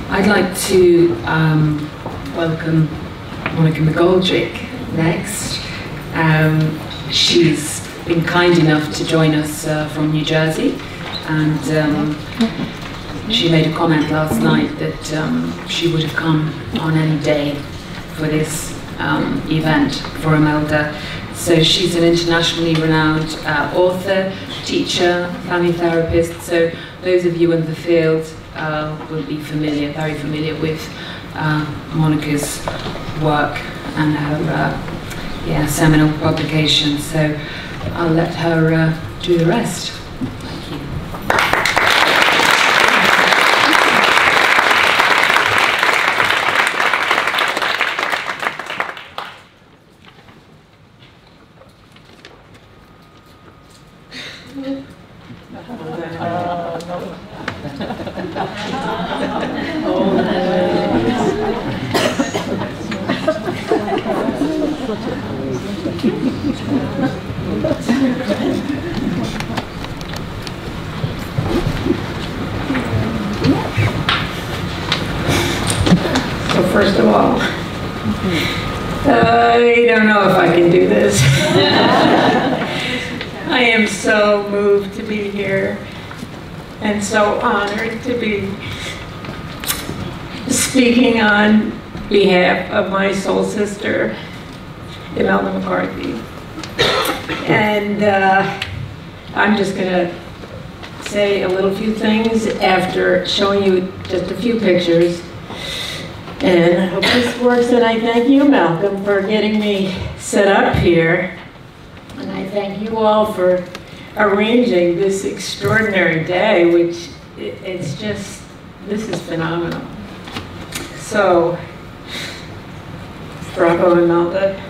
I'd like to welcome Monica McGoldrick next. She's been kind enough to join us from New Jersey, and she made a comment last night that she would have come on any day for this event for Imelda. So she's an internationally renowned author, teacher, family therapist. So those of you in the field will be very familiar with Monica's work and her seminal publication. So I'll let her do the rest. Thank you. So first of all, I don't know if I can do this. I am so moved to be here and so honored to be speaking on behalf of my soul sister, Imelda McCarthy. And I'm just going to say a little few things after showing you just a few pictures. And I hope this works, and I thank you, Malcolm, for getting me set up here. And I thank you all for arranging this extraordinary day, which it's just, this is phenomenal. So, bravo, Imelda.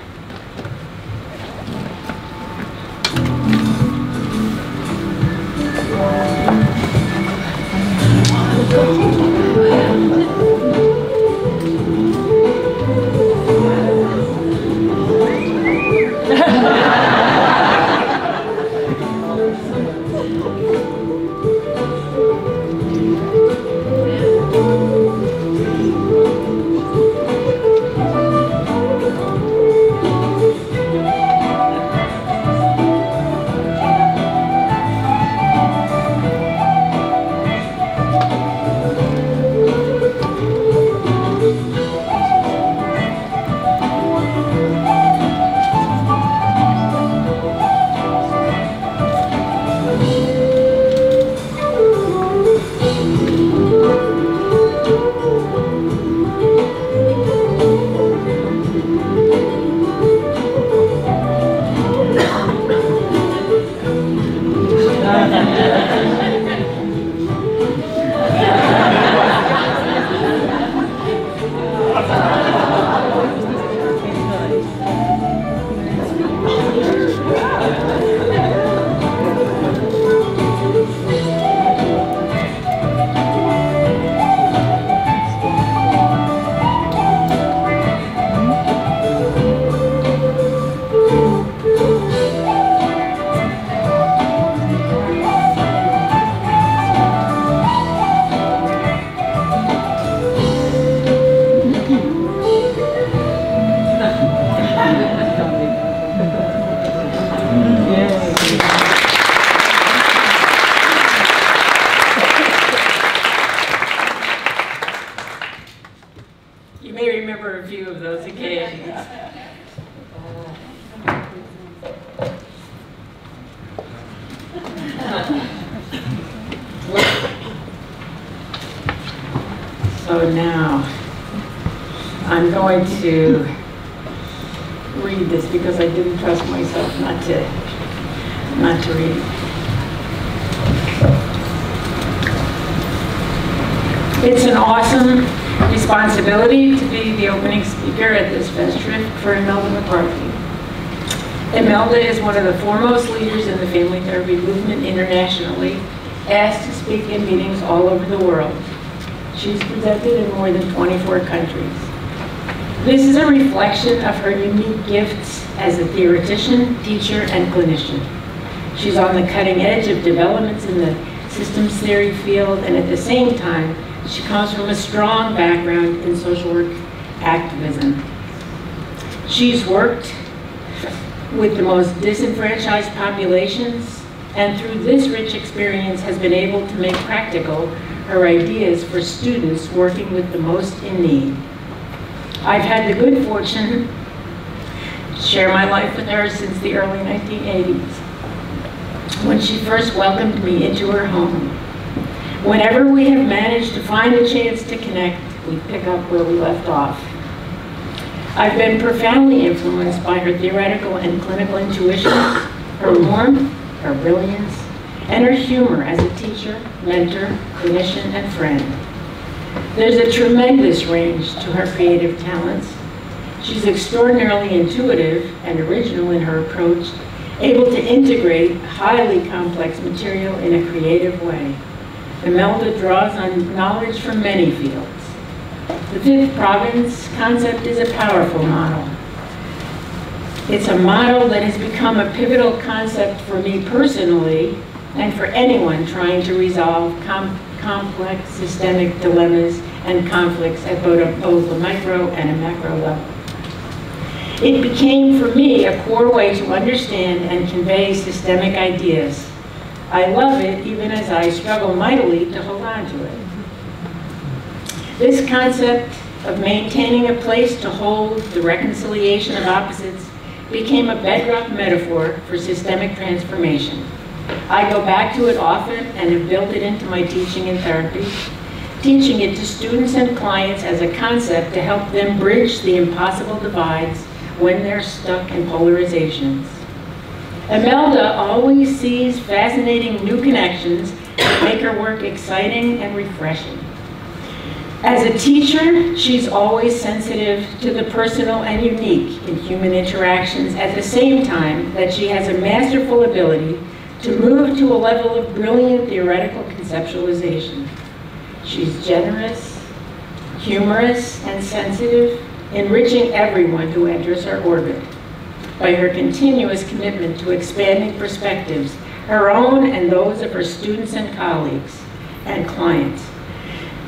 You may remember a few of those occasions. So now, I'm going to read this because I didn't trust myself not to read. It's an awesome responsibility to be the opening speaker at this Festschrift for Imelda McCarthy. Imelda is one of the foremost leaders in the family therapy movement internationally, asked to speak in meetings all over the world. She's presented in more than 24 countries. This is a reflection of her unique gifts as a theoretician, teacher, and clinician. She's on the cutting edge of developments in the systems theory field, and at the same time, She comes from a strong background in social work activism. She's worked with the most disenfranchised populations, and through this rich experience has been able to make practical her ideas for students working with the most in need. I've had the good fortune to share my life with her since the early 1980s, when she first welcomed me into her home. Whenever we have managed to find a chance to connect, we pick up where we left off. I've been profoundly influenced by her theoretical and clinical intuition, her warmth, her brilliance, and her humor as a teacher, mentor, clinician, and friend. There's a tremendous range to her creative talents. She's extraordinarily intuitive and original in her approach, able to integrate highly complex material in a creative way. Imelda draws on knowledge from many fields. The fifth province concept is a powerful model. It's a model that has become a pivotal concept for me personally and for anyone trying to resolve complex systemic dilemmas and conflicts at both a micro and a macro level. It became for me a core way to understand and convey systemic ideas. I love it even as I struggle mightily to hold on to it. This concept of maintaining a place to hold the reconciliation of opposites became a bedrock metaphor for systemic transformation. I go back to it often and have built it into my teaching and therapy, teaching it to students and clients as a concept to help them bridge the impossible divides when they're stuck in polarizations. Imelda always sees fascinating new connections that make her work exciting and refreshing. As a teacher, she's always sensitive to the personal and unique in human interactions at the same time that she has a masterful ability to move to a level of brilliant theoretical conceptualization. She's generous, humorous, and sensitive, enriching everyone who enters her orbit by her continuous commitment to expanding perspectives, her own and those of her students and colleagues and clients.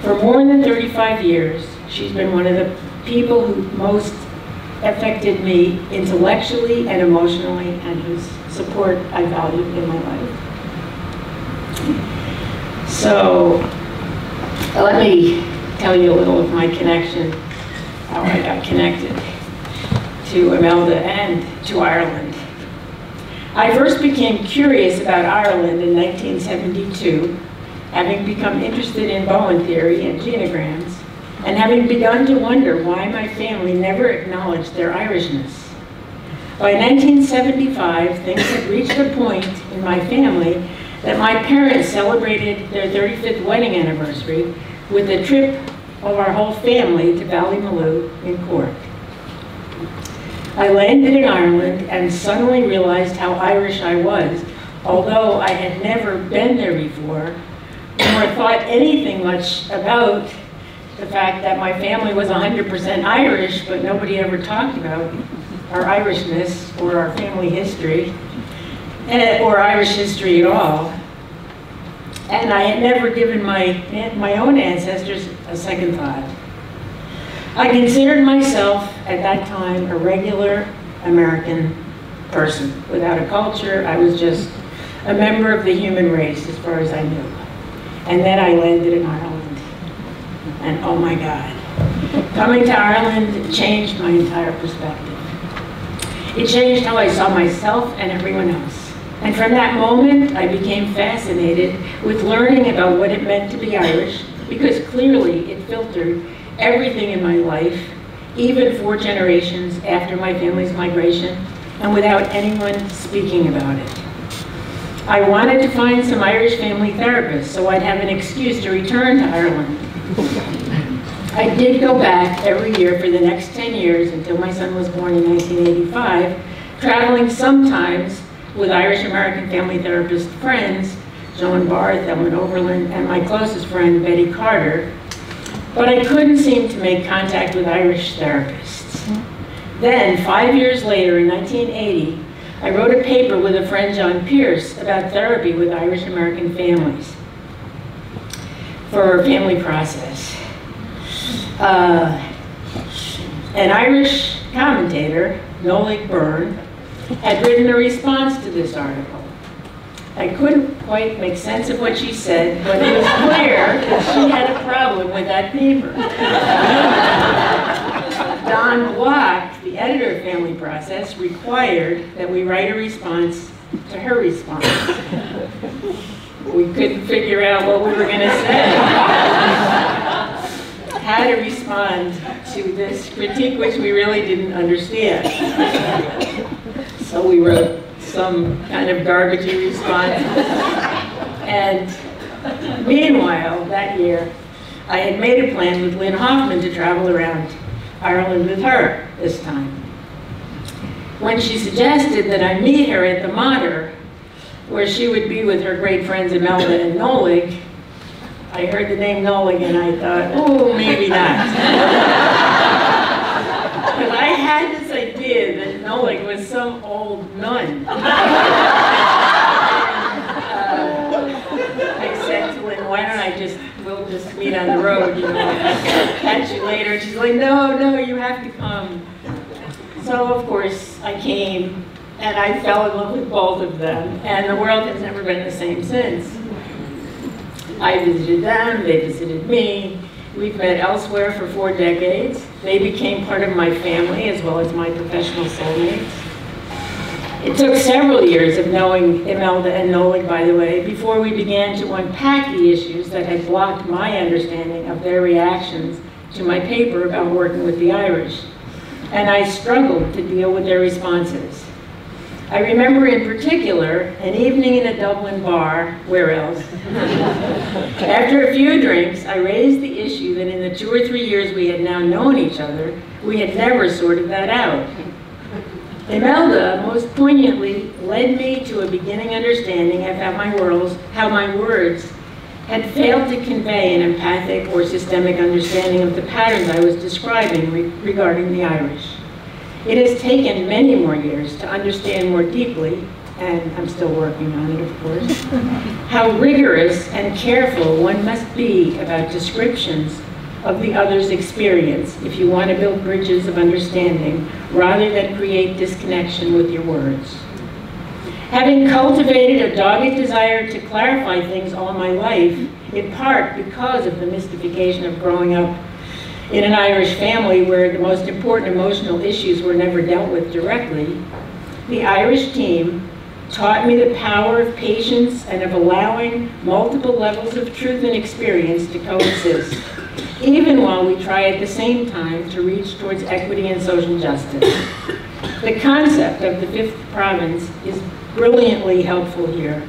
For more than 35 years, she's been one of the people who most affected me intellectually and emotionally, and whose support I value in my life. So let me tell you a little of my connection, how I got connected to Imelda and to Ireland. I first became curious about Ireland in 1972, having become interested in Bowen theory and genograms, and having begun to wonder why my family never acknowledged their Irishness. By 1975, things had reached a point in my family that my parents celebrated their 35th wedding anniversary with a trip of our whole family to Ballymaloe in Cork. I landed in Ireland and suddenly realized how Irish I was, although I had never been there before, nor thought anything much about the fact that my family was 100% Irish, but nobody ever talked about our Irishness or our family history, or Irish history at all. And I had never given my own ancestors a second thought. I considered myself, at that time, a regular American person. Without a culture, I was just a member of the human race, as far as I knew. And then I landed in Ireland. And oh my God. Coming to Ireland changed my entire perspective. It changed how I saw myself and everyone else. And from that moment, I became fascinated with learning about what it meant to be Irish, because clearly it filtered everything in my life, even 4 generations after my family's migration, and without anyone speaking about it. I wanted to find some Irish family therapists so I'd have an excuse to return to Ireland. I did go back every year for the next 10 years until my son was born in 1985, traveling sometimes with Irish American family therapist friends, Joan Barth, Ellen Overland, and my closest friend, Betty Carter, but I couldn't seem to make contact with Irish therapists. Then, 5 years later, in 1980, I wrote a paper with a friend, John Pierce, about therapy with Irish American families. for her family process. An Irish commentator, Nolik Byrne, had written a response to this article. I couldn't quite make sense of what she said, but it was clear that she had a problem with that paper. Don Block, the editor of Family Process, required that we write a response to her response. We couldn't figure out what we were going to say. How to respond to this critique, which we really didn't understand. So we wrote some kind of garbagey response. And meanwhile, that year, I had made a plan with Lynn Hoffman to travel around Ireland with her this time. When she suggested that I meet her at the Mater, where she would be with her great friends Imelda and Nolig, I heard the name Nolig and I thought, oh, maybe not. Because I had this idea that Nolig was some old nun. I said to Lynn, why don't we'll just meet on the road, you know, catch you later. And she's like, no, you have to come. So, of course, I came, and I fell in love with both of them, and the world has never been the same since. I visited them, they visited me. We've met elsewhere for 4 decades. They became part of my family as well as my professional soulmates. It took several years of knowing Imelda and Nolig, by the way, before we began to unpack the issues that had blocked my understanding of their reactions to my paper about working with the Irish. And I struggled to deal with their responses. I remember in particular an evening in a Dublin bar, where else? After a few drinks, I raised the issue that in the 2 or 3 years we had now known each other, we had never sorted that out. Imelda most poignantly led me to a beginning understanding of how my words had failed to convey an empathic or systemic understanding of the patterns I was describing regarding the Irish. It has taken many more years to understand more deeply, and I'm still working on it, of course, how rigorous and careful one must be about descriptions of the other's experience if you want to build bridges of understanding rather than create disconnection with your words. Having cultivated a dogged desire to clarify things all my life, in part because of the mystification of growing up in an Irish family where the most important emotional issues were never dealt with directly, the Irish team taught me the power of patience and of allowing multiple levels of truth and experience to coexist, even while we try at the same time to reach towards equity and social justice. The concept of the fifth province is brilliantly helpful here,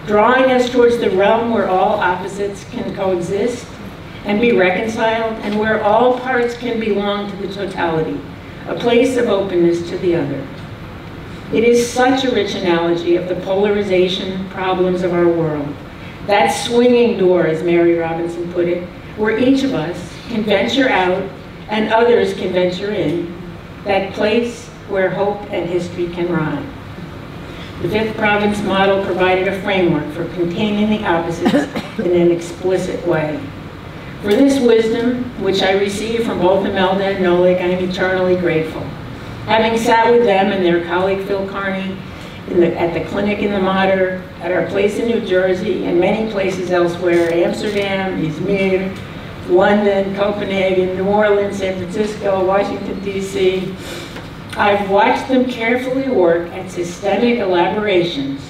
drawing us towards the realm where all opposites can coexist and be reconciled, and where all parts can belong to the totality, a place of openness to the other. It is such a rich analogy of the polarization problems of our world. That swinging door, as Mary Robinson put it, where each of us can venture out and others can venture in, that place where hope and history can rhyme. The fifth province model provided a framework for containing the opposites in an explicit way. For this wisdom, which I received from both Imelda and Nolig, I am eternally grateful. Having sat with them and their colleague Phil Carney at the clinic in the Mater, at our place in New Jersey, and many places elsewhere, Amsterdam, Izmir, London, Copenhagen, New Orleans, San Francisco, Washington, D.C., I've watched them carefully work at systemic elaborations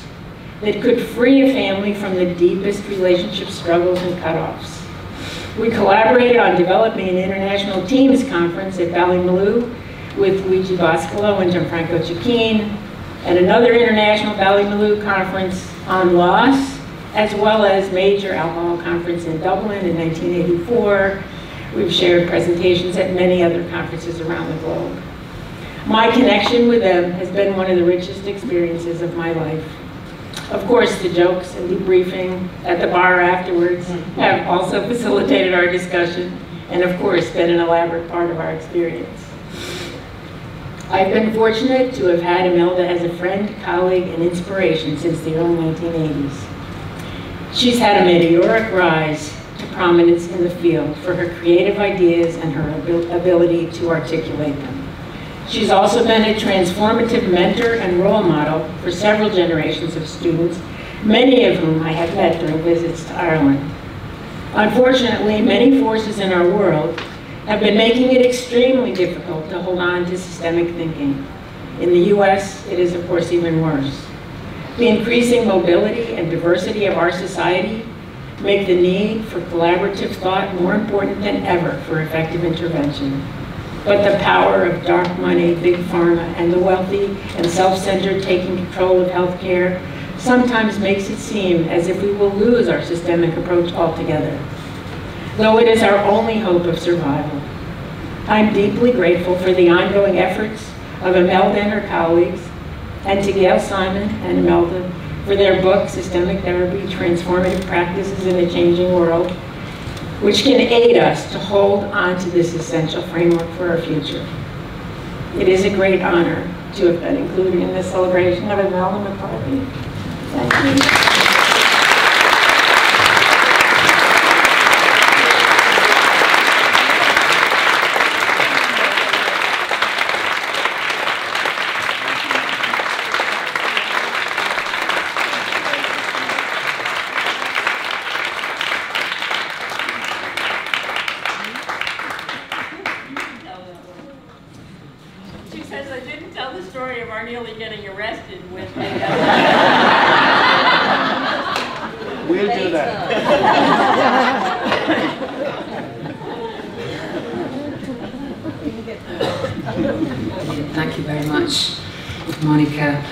that could free a family from the deepest relationship struggles and cutoffs. We collaborated on developing an international teams conference at Ballymaloe with Luigi Boscolo and Gianfranco Cecchine, and another international Ballymaloe conference on loss, as well as major alcohol conference in Dublin in 1984. We've shared presentations at many other conferences around the globe. My connection with them has been one of the richest experiences of my life. Of course, the jokes and debriefing at the bar afterwards have also facilitated our discussion, and of course, been an elaborate part of our experience. I've been fortunate to have had Imelda as a friend, colleague, and inspiration since the early 1980s. She's had a meteoric rise to prominence in the field for her creative ideas and her ability to articulate them. She's also been a transformative mentor and role model for several generations of students, many of whom I have met during visits to Ireland. Unfortunately, many forces in our world have been making it extremely difficult to hold on to systemic thinking. In the US, it is of course even worse. The increasing mobility and diversity of our society make the need for collaborative thought more important than ever for effective intervention. But the power of dark money, big pharma, and the wealthy and self-centered taking control of healthcare sometimes makes it seem as if we will lose our systemic approach altogether, though it is our only hope of survival. I'm deeply grateful for the ongoing efforts of Imelda and her colleagues, and to Gail Simon and Imelda for their book, Systemic Therapy, Transformative Practices in a Changing World, which can aid us to hold on to this essential framework for our future. It is a great honor to have been included in this celebration of Imelda McCarthy. Thank you. We'll do that. Thank you very much, Monica.